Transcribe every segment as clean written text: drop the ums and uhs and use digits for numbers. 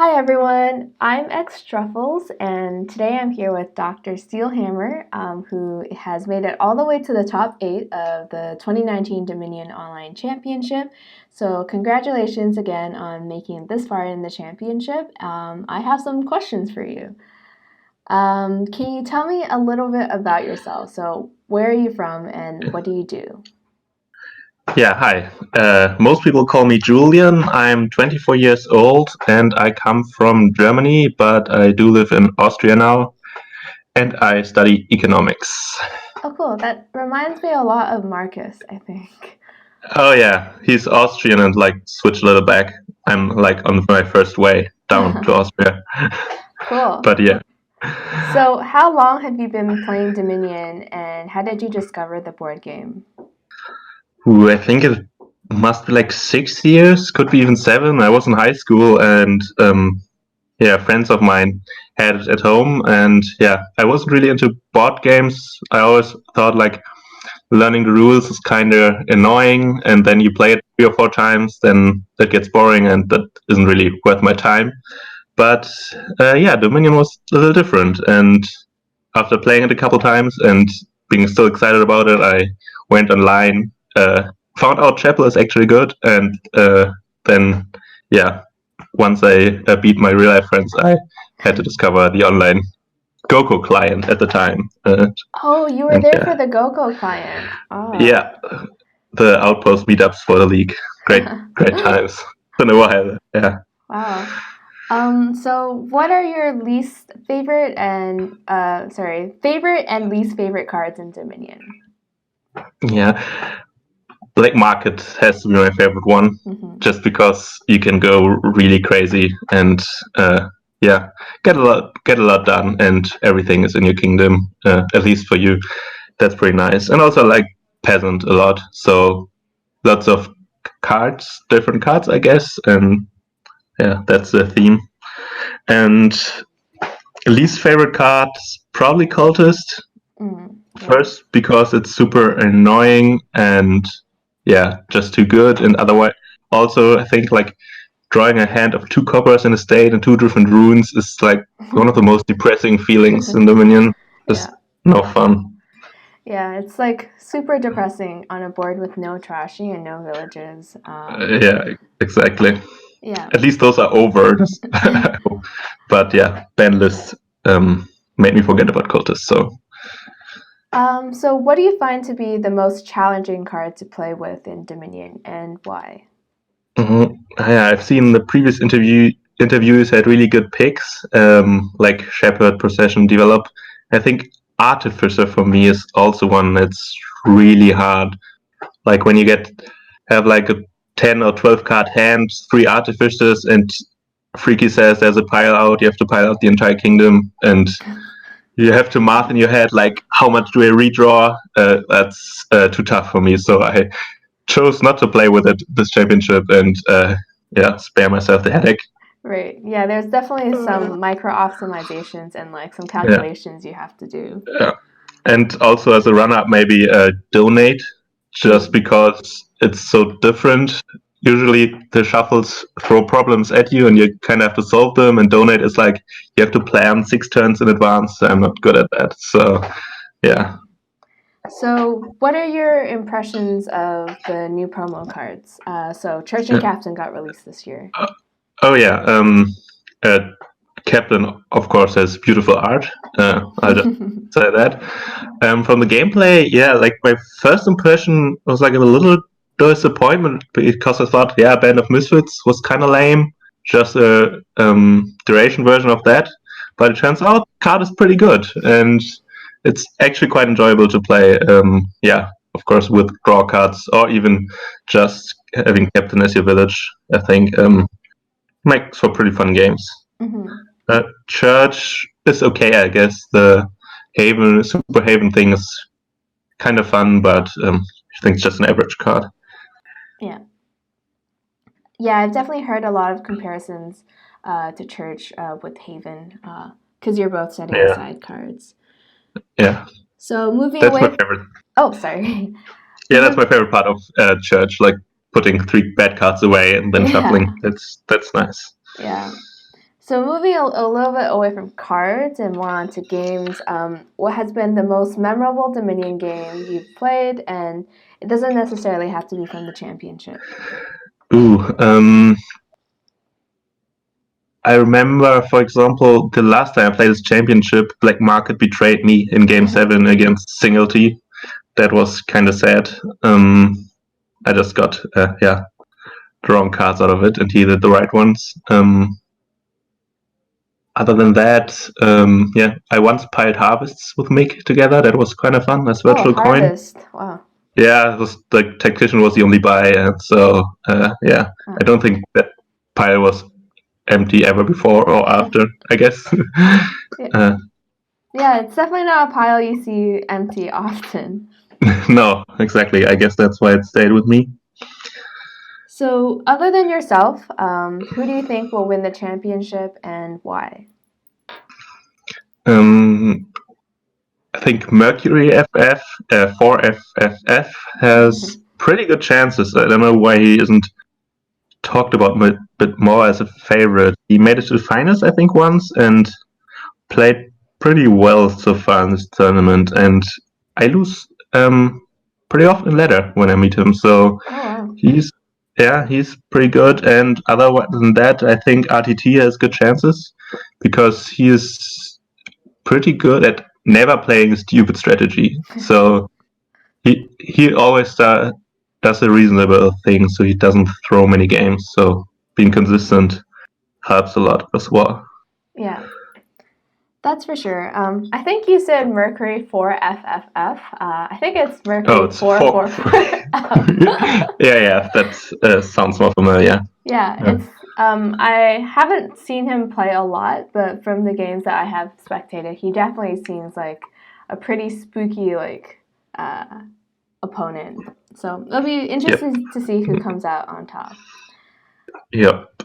Hi everyone, I'm X Truffles, and today I'm here with Dr. Steelhammer, who has made it all the way to the top 8 of the 2019 Dominion Online Championship. So, congratulations again on making it this far in the championship. I have some questions for you. Can you tell me a little bit about yourself? So, where are you from and what do you do? Yeah, hi. Most people call me Julian. I'm 24 years old and I come from Germany, but I do live in Austria now and I study economics. Oh, cool. That reminds me a lot of Marcus, I think. Oh, yeah, he's Austrian and like switched a little back. I'm like on my first way down to Austria. Cool. But yeah, So, how long have you been playing Dominion and how did you discover the board game? I think it must be like 6 years, could be even 7. I was in high school and yeah, friends of mine had it at home, and yeah, I wasn't really into board games. I always thought like learning the rules is kind of annoying, and then you play it 3 or 4 times, then that gets boring, and that isn't really worth my time. But yeah, Dominion was a little different, and after playing it a couple times and being still excited about it, I went online, found out Chapel is actually good, and then yeah, once I beat my real life friends, I had to discover the online GoCo client at the time. Oh, you were And there for yeah, the GoGo client. Oh. yeah, the outpost meetups for the league. Great times. Been a while. Yeah. Wow. So what are your favorite and least favorite cards in Dominion? Yeah. Black Market has to be my favorite one, Hmm. just because you can go really crazy and yeah, get a lot done, and everything is in your kingdom. At least for you, that's pretty nice. And also like Peasant a lot, so lots of cards, different cards, I guess, and yeah, that's the theme. And least favorite cards probably Cultist. Yeah. First because it's super annoying and yeah, just too good. And otherwise, also I think like drawing a hand of 2 coppers in a state and 2 different runes is like one of the most depressing feelings in Dominion. Just Yeah. no fun. Yeah, it's like super depressing on a board with no trashing and no villages. Yeah, exactly. Yeah. At least those are over. But yeah, ban list made me forget about cultists. So So what do you find to be the most challenging card to play with in Dominion and why? yeah, I've seen the previous interviews had really good picks, like Shepherd, Procession, Develop. I think Artificer for me is also one that's really hard. Like when you have like a 10 or 12 card hand, 3 Artificers, and Freaky says there's a pile out, you have to pile out the entire kingdom, and you have to math in your head like how much do I redraw. That's too tough for me, so I chose not to play with it this championship and yeah, spare myself the headache. Right. Yeah, there's definitely some micro optimizations and like some Yeah, calculations you have to do. yeah. And also as a run-up, maybe donate, just Mm. because it's so different. Usually the shuffles throw problems at you, and you kind of have to solve them. And donate is like you have to plan 6 turns in advance. I'm not good at that, so yeah. So, what are your impressions of the new promo cards? So, Church and Captain got released this year. Oh yeah. Uh, Captain, of course, has beautiful art. I'll just say that. From the gameplay, yeah, like my first impression was like a little disappointment because I thought, yeah, Band of Misfits was kind of lame, just a duration version of that. But it turns out the card is pretty good, and it's actually quite enjoyable to play. Yeah, of course, with draw cards or even just having Captain as your village. I think makes for pretty fun games. Hmm. Church is okay, I guess. The Haven, Super Haven thing is kind of fun, but I think it's just an average card. Yeah. Yeah, I've definitely heard a lot of comparisons to Church with Haven because you're both setting Yeah, aside cards. yeah, So, moving that's my away. favorite. Oh, sorry. Yeah, that's my Move. favorite part of Church, like putting 3 bad cards away and then Yeah. shuffling. That's nice. Yeah. So moving a little bit away from cards and more onto games, what has been the most memorable Dominion game you've played? And it doesn't necessarily have to be from the championship. I remember, for example, the last time I played this championship, Black Market betrayed me in Game 7 against Singleton. That was kind of sad. I just got, the wrong cards out of it, and he did the right ones. Other than that, I once piled Harvests with Mick together. That was kind of fun as virtual coin. Harvest. Wow. Yeah, the Tactician was the only buy, and so, I don't think that pile was empty ever before or after, I guess. Yeah, it's definitely not a pile you see empty often. No, exactly. I guess that's why it stayed with me. So, other than yourself, who do you think will win the championship and why? I think Mercury FF, 4FFF, has pretty good chances. I don't know why he isn't talked about a bit more as a favorite. He made it to the finals, I think, once, and played pretty well so far in this tournament. And I lose pretty often ladder when I meet him, so he's pretty good. And other than that, I think RTT has good chances because he is pretty good at never playing a stupid strategy. So he always does a reasonable thing, so he doesn't throw many games. So being consistent helps a lot as well. Yeah, that's for sure. I think you said Mercury 4FFF. I think it's Mercury 444. Yeah, that sounds more familiar. Yeah, it's I haven't seen him play a lot, but from the games that I have spectated, he definitely seems like a pretty spooky opponent. So it'll be interesting to see who comes out on top. Yep.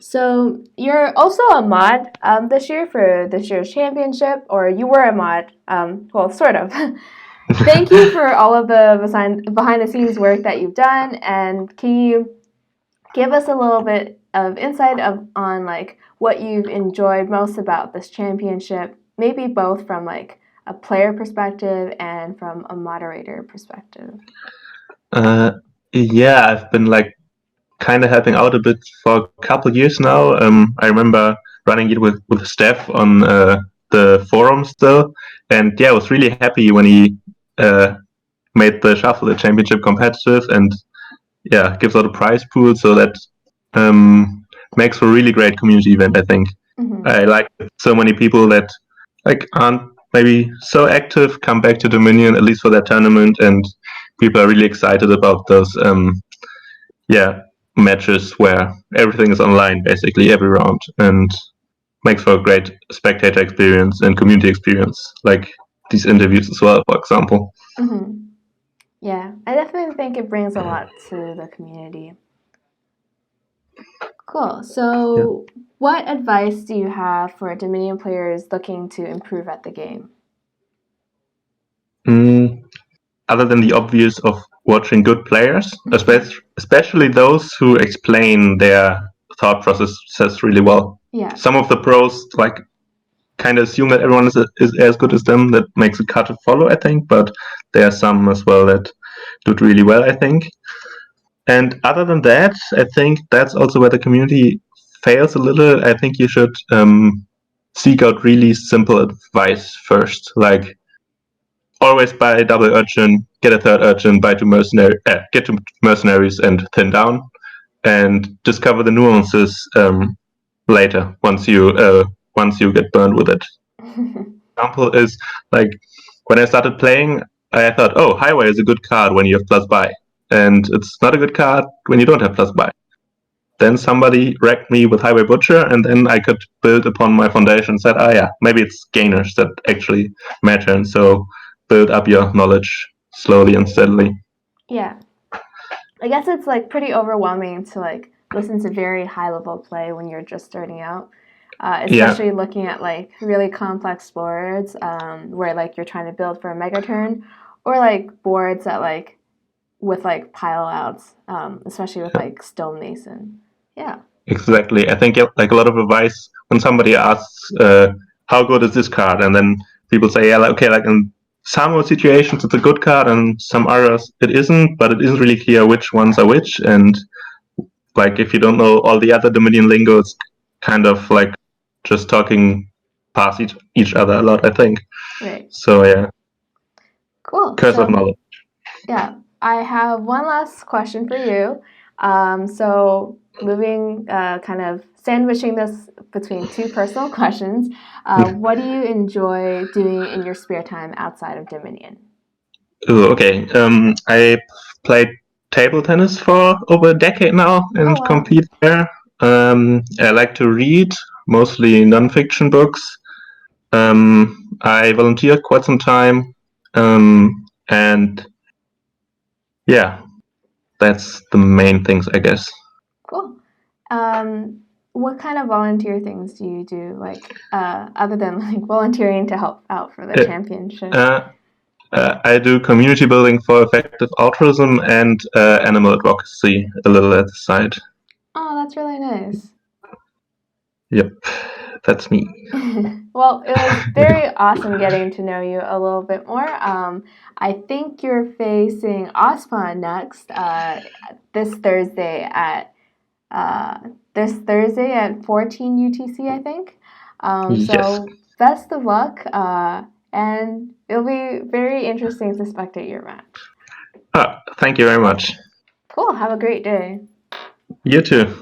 So you're also a mod this year for this year's championship, or you were a mod. Well, sort of. Thank you for all of the behind the scenes work that you've done, and can you give us a little bit of insight on like what you've enjoyed most about this championship? Maybe both from like a player perspective and from a moderator perspective. Yeah, I've been like kind of helping out a bit for a couple years now. I remember running it with Steph on the forum still, and yeah, I was really happy when he made the Shuffle the championship competitive, and yeah, gives out a prize pool, so that makes for a really great community event. I think I like so many people that like aren't maybe so active come back to Dominion at least for that tournament, and people are really excited about those matches where everything is online basically every round, and makes for a great spectator experience and community experience, like these interviews as well, for example. Yeah, I definitely think it brings a lot to the community. Cool. So what advice do you have for Dominion players looking to improve at the game? Other than the obvious of watching good players, especially those who explain their thought process really well. Yeah. Some of the pros like kind of assume that everyone is as good as them. That makes it hard to follow, I think. But there are some as well that do it really well, I think. And other than that, I think that's also where the community fails a little. I think you should seek out really simple advice first, like always buy a double urchin, get a third urchin, get two mercenaries and thin down, and discover the nuances later once you get burned with it. Example is like when I started playing, I thought, oh, Highway is a good card when you have plus buy, and it's not a good card when you don't have plus buy. Then somebody wrecked me with Highway Butcher, and then I could build upon my foundation and said, maybe it's gainers that actually matter, and so build up your knowledge slowly and steadily. Yeah. I guess it's like pretty overwhelming to like listen to very high level play when you're just starting out. Especially looking at like really complex boards where like you're trying to build for a mega turn, or like boards that like with like pile outs, especially with like Stonemason. Yeah. Exactly. I think like a lot of advice when somebody asks, how good is this card? And then people say, yeah, okay, like in some situations it's a good card and some others it isn't, but it isn't really clear which ones are which. And like if you don't know all the other Dominion lingo, it's kind of like just talking past each other a lot, I think. Right. So yeah, Cool. curse of knowledge. Yeah, I have one last question for you. So moving, kind of sandwiching this between two personal questions. What do you enjoy doing in your spare time outside of Dominion? Ooh, okay. I played table tennis for over a decade now Oh, and wow. compete there. I like to read, mostly nonfiction books. I volunteered quite some time. And yeah, that's the main things, I guess. Cool. What kind of volunteer things do you do, like other than like volunteering to help out for the Uh, championship? uh, I do community building for effective altruism and animal advocacy a little at the side. Oh, that's really nice. Yep, that's me. Well, it was very awesome getting to know you a little bit more. I think you're facing ospond next this Thursday at uh, 14 UTC, I think. Yes. So best of luck, and it'll be very interesting to spectate your match. Thank you very much. Cool. Have a great day. You too.